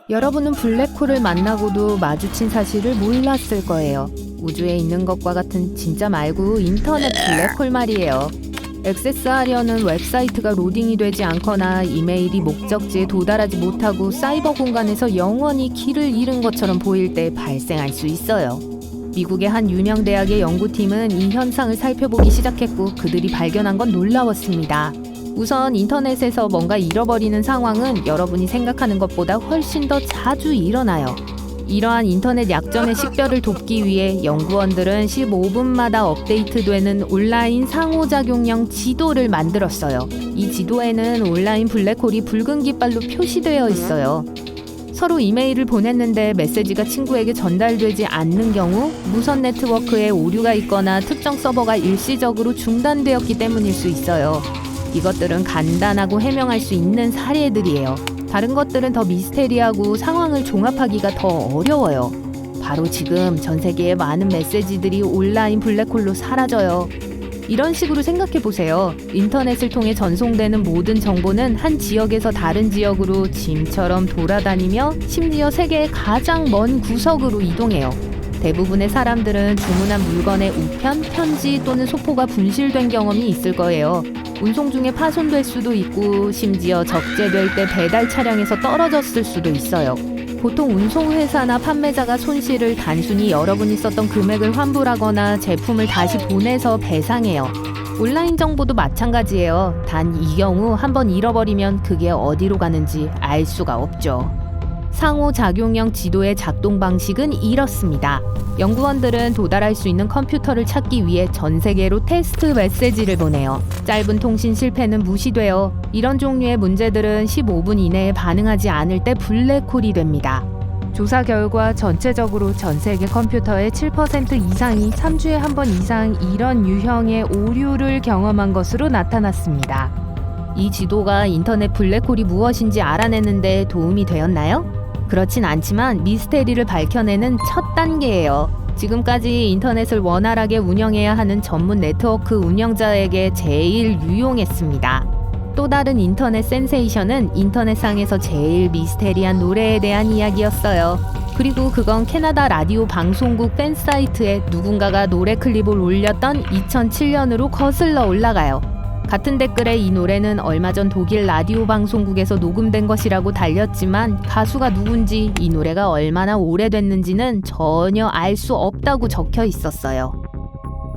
여러분은 블랙홀을 만나고도 마주친 사실을 몰랐을 거예요. 우주에 있는 것과 같은 진짜 말고 인터넷 블랙홀 말이에요. 액세스하려는 웹사이트가 로딩이 되지 않거나 이메일이 목적지에 도달하지 못하고 사이버 공간에서 영원히 길을 잃은 것처럼 보일 때 발생할 수 있어요. 미국의 한 유명 대학의 연구팀은 이 현상을 살펴보기 시작했고 그들이 발견한 건 놀라웠습니다. 우선 인터넷에서 뭔가 잃어버리는 상황은 여러분이 생각하는 것보다 훨씬 더 자주 일어나요. 이러한 인터넷 약점의 식별을 돕기 위해 연구원들은 15분마다 업데이트되는 온라인 상호작용형 지도를 만들었어요. 이 지도에는 온라인 블랙홀이 붉은 깃발로 표시되어 있어요. 서로 이메일을 보냈는데 메시지가 친구에게 전달되지 않는 경우 무선 네트워크에 오류가 있거나 특정 서버가 일시적으로 중단되었기 때문일 수 있어요. 이것들은 간단하고 해명할 수 있는 사례들이에요. 다른 것들은 더 미스테리하고 상황을 종합하기가 더 어려워요. 바로 지금 전 세계의 많은 메시지들이 온라인 블랙홀로 사라져요. 이런 식으로 생각해보세요. 인터넷을 통해 전송되는 모든 정보는 한 지역에서 다른 지역으로 짐처럼 돌아다니며 심지어 세계의 가장 먼 구석으로 이동해요. 대부분의 사람들은 주문한 물건의 우편, 편지 또는 소포가 분실된 경험이 있을 거예요. 운송 중에 파손될 수도 있고 심지어 적재될 때 배달 차량에서 떨어졌을 수도 있어요. 보통 운송회사나 판매자가 손실을 단순히 여러분이 썼던 금액을 환불하거나 제품을 다시 보내서 배상해요. 온라인 정보도 마찬가지예요. 단 이 경우 한번 잃어버리면 그게 어디로 가는지 알 수가 없죠. 상호작용형 지도의 작동 방식은 이렇습니다. 연구원들은 도달할 수 있는 컴퓨터를 찾기 위해 전 세계로 테스트 메시지를 보내요. 짧은 통신 실패는 무시돼요. 이런 종류의 문제들은 15분 이내에 반응하지 않을 때 블랙홀이 됩니다. 조사 결과 전체적으로 전 세계 컴퓨터의 7% 이상이 3주에 한 번 이상 이런 유형의 오류를 경험한 것으로 나타났습니다. 이 지도가 인터넷 블랙홀이 무엇인지 알아내는데 도움이 되었나요? 그렇진 않지만 미스테리를 밝혀내는 첫 단계예요. 지금까지 인터넷을 원활하게 운영해야 하는 전문 네트워크 운영자에게 제일 유용했습니다. 또 다른 인터넷 센세이션은 인터넷상에서 제일 미스테리한 노래에 대한 이야기였어요. 그리고 그건 캐나다 라디오 방송국 팬 사이트에 누군가가 노래 클립을 올렸던 2007년으로 거슬러 올라가요. 같은 댓글에 이 노래는 얼마 전 독일 라디오 방송국에서 녹음된 것이라고 달렸지만 가수가 누군지 이 노래가 얼마나 오래됐는지는 전혀 알 수 없다고 적혀 있었어요.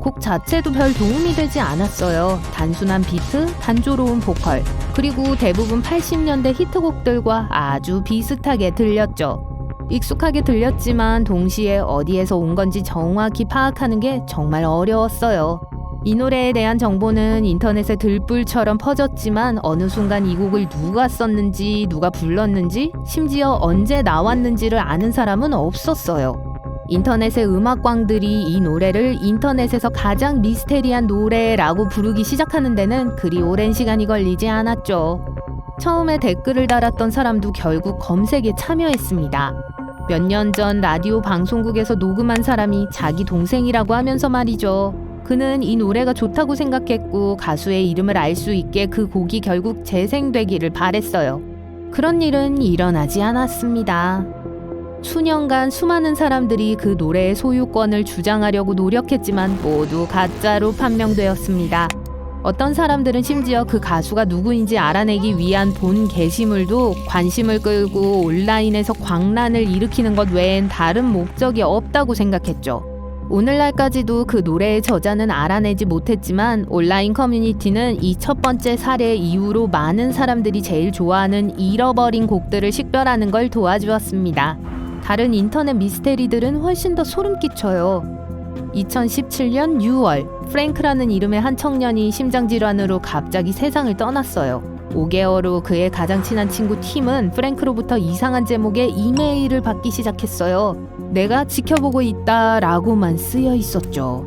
곡 자체도 별 도움이 되지 않았어요. 단순한 비트, 단조로운 보컬, 그리고 대부분 80년대 히트곡들과 아주 비슷하게 들렸죠. 익숙하게 들렸지만 동시에 어디에서 온 건지 정확히 파악하는 게 정말 어려웠어요. 이 노래에 대한 정보는 인터넷에 들불처럼 퍼졌지만 어느 순간 이 곡을 누가 썼는지, 누가 불렀는지, 심지어 언제 나왔는지를 아는 사람은 없었어요. 인터넷의 음악광들이 이 노래를 인터넷에서 가장 미스테리한 노래라고 부르기 시작하는 데는 그리 오랜 시간이 걸리지 않았죠. 처음에 댓글을 달았던 사람도 결국 검색에 참여했습니다. 몇 년 전 라디오 방송국에서 녹음한 사람이 자기 동생이라고 하면서 말이죠. 그는 이 노래가 좋다고 생각했고 가수의 이름을 알 수 있게 그 곡이 결국 재생되기를 바랬어요. 그런 일은 일어나지 않았습니다. 수년간 수많은 사람들이 그 노래의 소유권을 주장하려고 노력했지만 모두 가짜로 판명되었습니다. 어떤 사람들은 심지어 그 가수가 누구인지 알아내기 위한 본 게시물도 관심을 끌고 온라인에서 광란을 일으키는 것 외엔 다른 목적이 없다고 생각했죠. 오늘날까지도 그 노래의 저자는 알아내지 못했지만 온라인 커뮤니티는 이 첫 번째 사례 이후로 많은 사람들이 제일 좋아하는 잃어버린 곡들을 식별하는 걸 도와주었습니다. 다른 인터넷 미스테리들은 훨씬 더 소름 끼쳐요. 2017년 6월 프랭크라는 이름의 한 청년이 심장질환으로 갑자기 세상을 떠났어요. 5개월 후 그의 가장 친한 친구 팀은 프랭크로부터 이상한 제목의 이메일을 받기 시작했어요. 내가 지켜보고 있다 라고만 쓰여 있었죠.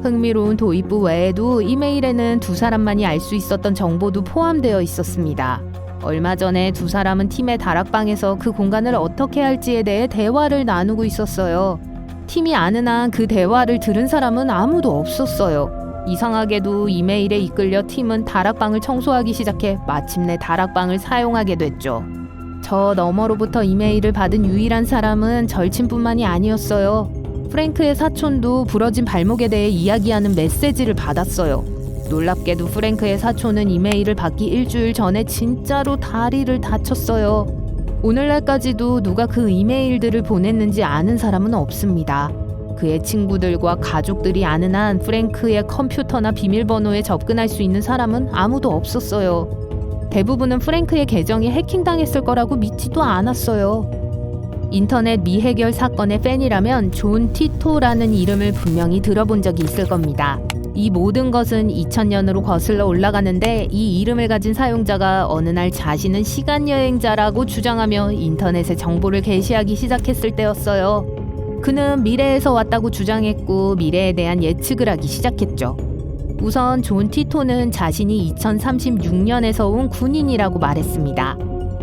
흥미로운 도입부 외에도 이메일에는 두 사람만이 알 수 있었던 정보도 포함되어 있었습니다. 얼마 전에 두 사람은 팀의 다락방에서 그 공간을 어떻게 할지에 대해 대화를 나누고 있었어요. 팀이 아는 한 그 대화를 들은 사람은 아무도 없었어요. 이상하게도 이메일에 이끌려 팀은 다락방을 청소하기 시작해 마침내 다락방을 사용하게 됐죠. 저 너머로부터 이메일을 받은 유일한 사람은 절친뿐만이 아니었어요. 프랭크의 사촌도 부러진 발목에 대해 이야기하는 메시지를 받았어요. 놀랍게도 프랭크의 사촌은 이메일을 받기 일주일 전에 진짜로 다리를 다쳤어요. 오늘날까지도 누가 그 이메일들을 보냈는지 아는 사람은 없습니다. 그의 친구들과 가족들이 아는 한 프랭크의 컴퓨터나 비밀번호에 접근할 수 있는 사람은 아무도 없었어요. 대부분은 프랭크의 계정이 해킹당했을 거라고 믿지도 않았어요. 인터넷 미해결 사건의 팬이라면 존 티토라는 이름을 분명히 들어본 적이 있을 겁니다. 이 모든 것은 2000년으로 거슬러 올라가는데 이 이름을 가진 사용자가 어느 날 자신은 시간여행자라고 주장하며 인터넷에 정보를 게시하기 시작했을 때였어요. 그는 미래에서 왔다고 주장했고 미래에 대한 예측을 하기 시작했죠. 우선 존 티토는 자신이 2036년에서 온 군인이라고 말했습니다.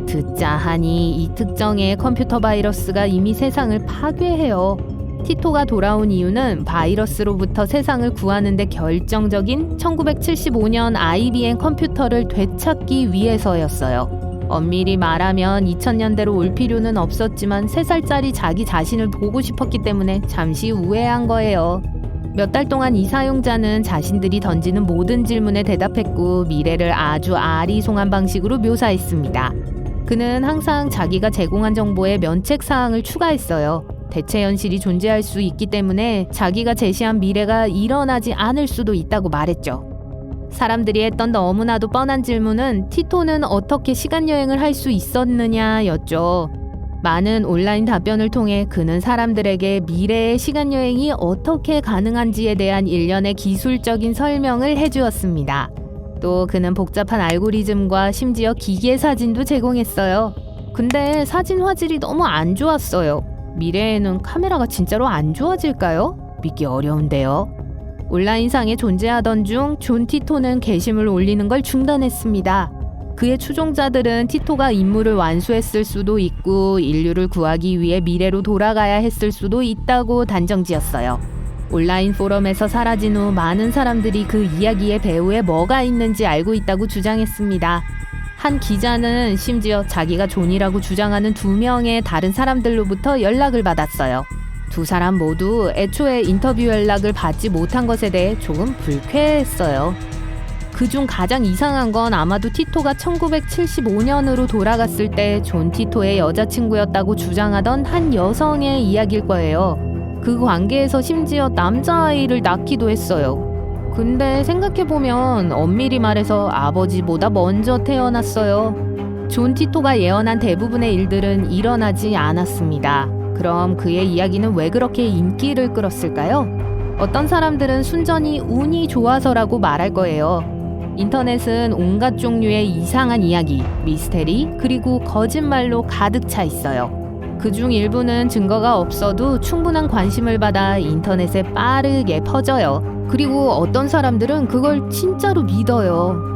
듣자 하니 이 특정의 컴퓨터 바이러스가 이미 세상을 파괴해요. 티토가 돌아온 이유는 바이러스로부터 세상을 구하는 데 결정적인 1975년 IBM 컴퓨터를 되찾기 위해서였어요. 엄밀히 말하면 2000년대로 올 필요는 없었지만 3살짜리 자기 자신을 보고 싶었기 때문에 잠시 우회한 거예요. 몇 달 동안 이 사용자는 자신들이 던지는 모든 질문에 대답했고 미래를 아주 아리송한 방식으로 묘사했습니다. 그는 항상 자기가 제공한 정보에 면책사항을 추가했어요. 대체 현실이 존재할 수 있기 때문에 자기가 제시한 미래가 일어나지 않을 수도 있다고 말했죠. 사람들이 했던 너무나도 뻔한 질문은 티토는 어떻게 시간여행을 할 수 있었느냐였죠. 많은 온라인 답변을 통해 그는 사람들에게 미래의 시간여행이 어떻게 가능한지에 대한 일련의 기술적인 설명을 해주었습니다. 또 그는 복잡한 알고리즘과 심지어 기계 사진도 제공했어요. 근데 사진 화질이 너무 안 좋았어요. 미래에는 카메라가 진짜로 안 좋아질까요? 믿기 어려운데요. 온라인상에 존재하던 중 존 티토는 게시물을 올리는 걸 중단했습니다. 그의 추종자들은 티토가 임무를 완수했을 수도 있고 인류를 구하기 위해 미래로 돌아가야 했을 수도 있다고 단정지었어요. 온라인 포럼에서 사라진 후 많은 사람들이 그 이야기의 배후에 뭐가 있는지 알고 있다고 주장했습니다. 한 기자는 심지어 자기가 존이라고 주장하는 2명의 다른 사람들로부터 연락을 받았어요. 2사람 모두 애초에 인터뷰 연락을 받지 못한 것에 대해 조금 불쾌했어요. 그중 가장 이상한 건 아마도 티토가 1975년으로 돌아갔을 때 존 티토의 여자친구였다고 주장하던 한 여성의 이야기일 거예요. 그 관계에서 심지어 남자아이를 낳기도 했어요. 근데 생각해보면 엄밀히 말해서 아버지보다 먼저 태어났어요. 존 티토가 예언한 대부분의 일들은 일어나지 않았습니다. 그럼 그의 이야기는 왜 그렇게 인기를 끌었을까요? 어떤 사람들은 순전히 운이 좋아서라고 말할 거예요. 인터넷은 온갖 종류의 이상한 이야기, 미스테리, 그리고 거짓말로 가득 차 있어요. 그중 일부는 증거가 없어도 충분한 관심을 받아 인터넷에 빠르게 퍼져요. 그리고 어떤 사람들은 그걸 진짜로 믿어요.